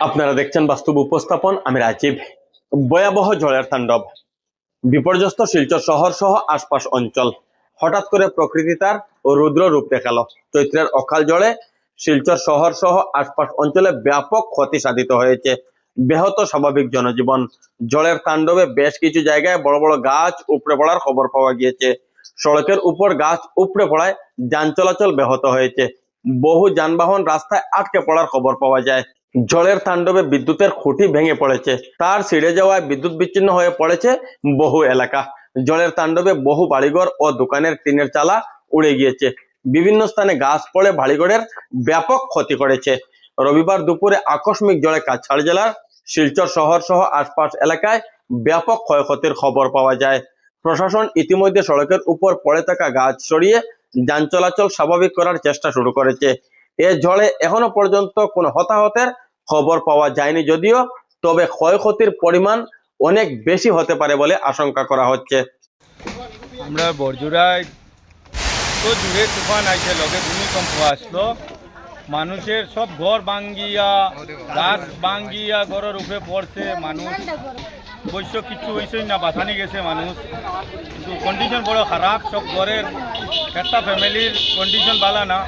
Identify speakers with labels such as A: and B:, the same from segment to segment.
A: আপনারা দেখছেন বাস্তব উপস্থাপন। আমি রাজীব। ভয়াবহ ঝড়ের তাণ্ডব, বিপর্যস্ত শিলচর শহর সহ আশপাশ অঞ্চল। হঠাৎ করে প্রকৃতি তার রুদ্র রূপ দেখালো। চৈত্রের অকাল ঝড়ে শিলচর শহর সহ আশপাশ অঞ্চলে ব্যাপক ক্ষতি সাধিত হয়েছে। ব্যাহত স্বাভাবিক জনজীবন। ঝড়ের তাণ্ডবে বেশ কিছু জায়গায় বড় বড় গাছ উপড়ে পড়ার খবর পাওয়া গিয়েছে। সড়কের উপর গাছ উপড়ে পড়ায় যান চলাচল ব্যাহত হয়েছে। বহু যানবাহন রাস্তায় আটকে পড়ার খবর পাওয়া যায়। ঝড়ের তাণ্ডবে বিদ্যুতের খুঁটি ভেঙে পড়েছে, তার ছিঁড়ে যাওয়ায় বিদ্যুৎ বিচ্ছিন্ন হয়ে পড়েছে বহু এলাকা। ঝড়ের তাণ্ডবে বহু বাড়িঘর ও দোকানের টিনের চালা উড়ে গিয়েছে। বিভিন্ন স্থানে গাছ পড়ে বাড়িঘরের ব্যাপক ক্ষতি করেছে। রবিবার দুপুরে আকস্মিক ঝড়ে কাছাড় জেলার শিলচর শহর সহ আশপাশ এলাকায় ব্যাপক ক্ষয়ক্ষতির খবর পাওয়া যায়। প্রশাসন ইতিমধ্যে সড়কের উপর পড়ে থাকা গাছ সরিয়ে যান চলাচল স্বাভাবিক করার চেষ্টা শুরু করেছে। এ ঝড়ে এখনো পর্যন্ত কোনো হতাহতের খবর পাওয়া যায়নি, যদিও তবে ক্ষয়ক্ষতির পরিমাণ অনেক বেশি হতে পারে বলে আশঙ্কা করা হচ্ছে।
B: আমরা বরজুরায় তো জুড়ে তুফান আইছে, লগে ভূমিকম্প আসলো, মানুষের সব ঘর ভাঙ্গিয়া গাছ ভাঙ্গিয়া ঘরের উপরে পড়ছে। মানুষ অবশ্য কিছু হয়েছে না, বাঁচানি গেছে মানুষ, কিন্তু কন্ডিশন বড় খারাপ। সব ঘরের একটা ফ্যামিলির কন্ডিশন ভালো না।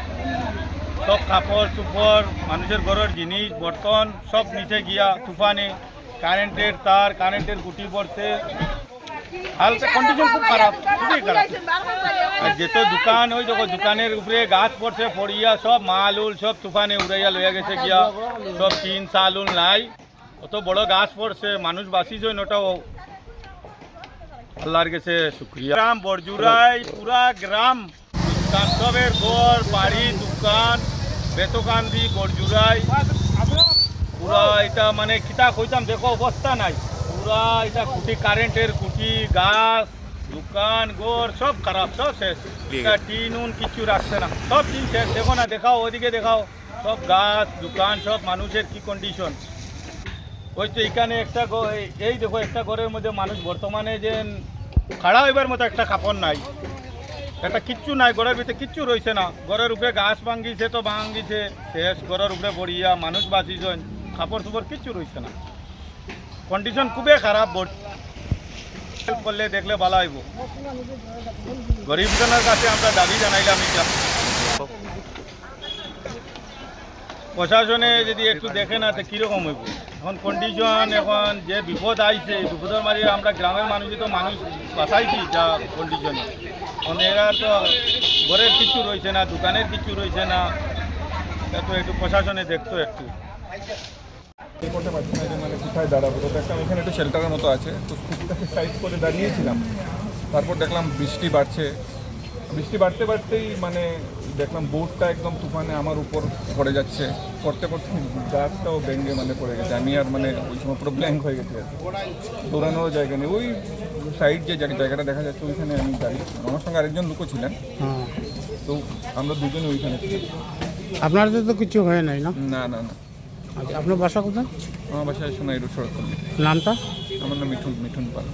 B: সব কাপড় চুপড়, মানুষের ঘরের জিনিস বর্তন সব নিচে গিয়া তুফানে। কারেন্টের তার, কারেন্টের গুটি পড়ছে। হালকা কন্ডিশন খুব খারাপ, খুবই খারাপ। আর যেত দোকান, ওই দেখো দোকানের উপরে গাছ পড়ছে, পড়িয়া সব মাল উল সব তুফানে উড়াইয়া লইয়া গেছে গিয়া। সব টিন চাল উল নাই, অত বড় গাছ পড়ছে, মানুষ বাঁচিছে ওটাও আল্লাহর কাছে শুক্রিয়া। গ্রাম বরজুরাই পুরা গ্রাম, সবের ঘর বাড়ি দোকান বেতকান্দি বরজুরাই পুরা এটা মানে কিতা কইতাম, দেখো অবস্থা নাই। পুরা এটা খুঁটি, কারেন্টের খুঁটি, গাছ দোকান ঘর সব খারাপ, সব শেষ। টিন উন কিছু রাখছে না, সব টিন শেষ। দেখো না, দেখাও ওদিকে দেখাও, সব গাছ দোকান সব মানুষের কি কন্ডিশন। ওই তো এখানে একটা এই দেখো একটা ঘরের মধ্যে মানুষ বর্তমানে যে খাড়া হইবার মতো একটা কাপড় নাই, একটা কিচ্ছু নাই, ঘরের ভিতরে কিচ্ছু রয়েছে না। ঘরের উপরে গাছ ভাঙ্গিছে তো ভাঙ্গিছে শেষ, ঘরের উপরে পড়িয়া মানুষ বাঁচিছেন, কাপড় চোপড় কিচ্ছু রয়েছে না। কন্ডিশন খুবই খারাপ। হেল্প করলে দেখলে ভালো হইব। গরিবজনের কাছে আমরা দাবি জানাইলাম এটা, প্রশাসনে যদি একটু দেখে না তো কীরকম হইব। এখন কন্ডিশন, এখন যে বিপদ আইছে, বিপদের মাঝে আমরা গ্রামের মানুষই তো মানুষ বাঁচাইছি যা কন্ডিশনে। এখন এরা তো ঘরের কিছু রয়েছে না, দোকানের কিছু রয়েছে না, তো একটু প্রশাসনে দেখতো একটু।
C: করতে পারছি না যে মানে কোথায় দাঁড়াবো। তো দেখলাম এখানে একটু শেল্টারের মতো আছে, তো স্কুটিটাকে সাইড করে দাঁড়িয়েছিলাম। তারপর দেখলাম বৃষ্টি বাড়ছে, বৃষ্টি বাড়তে বাড়তেই মানে দেখলাম বোটটা একদম তুফানে আমার উপর পড়ে যাচ্ছে। পড়তে পড়তে গাছটাও ভেঙে মানে পড়ে গেছে। আমি আর মানে ওই সময় পুরো ব্ল্যাঙ্ক হয়ে গেছে, দৌড়ানোর জায়গা নেই। ওই সাইড যে জায়গাটা দেখা যাচ্ছে ওইখানে আমি দাঁড়িয়ে, আমার সঙ্গে আরেকজন লোকও ছিলেন, তো আমরা দুজনে ওইখানে ছিলাম।
D: আপনাদের তো কিছু হয় নাই না?
C: না না না।
D: আচ্ছা, আপনার বাসা কোথায়?
C: আমার বাসায় সোনাই রোড সড়ক।
D: নামটা?
C: আমার নাম মিঠুন পাল।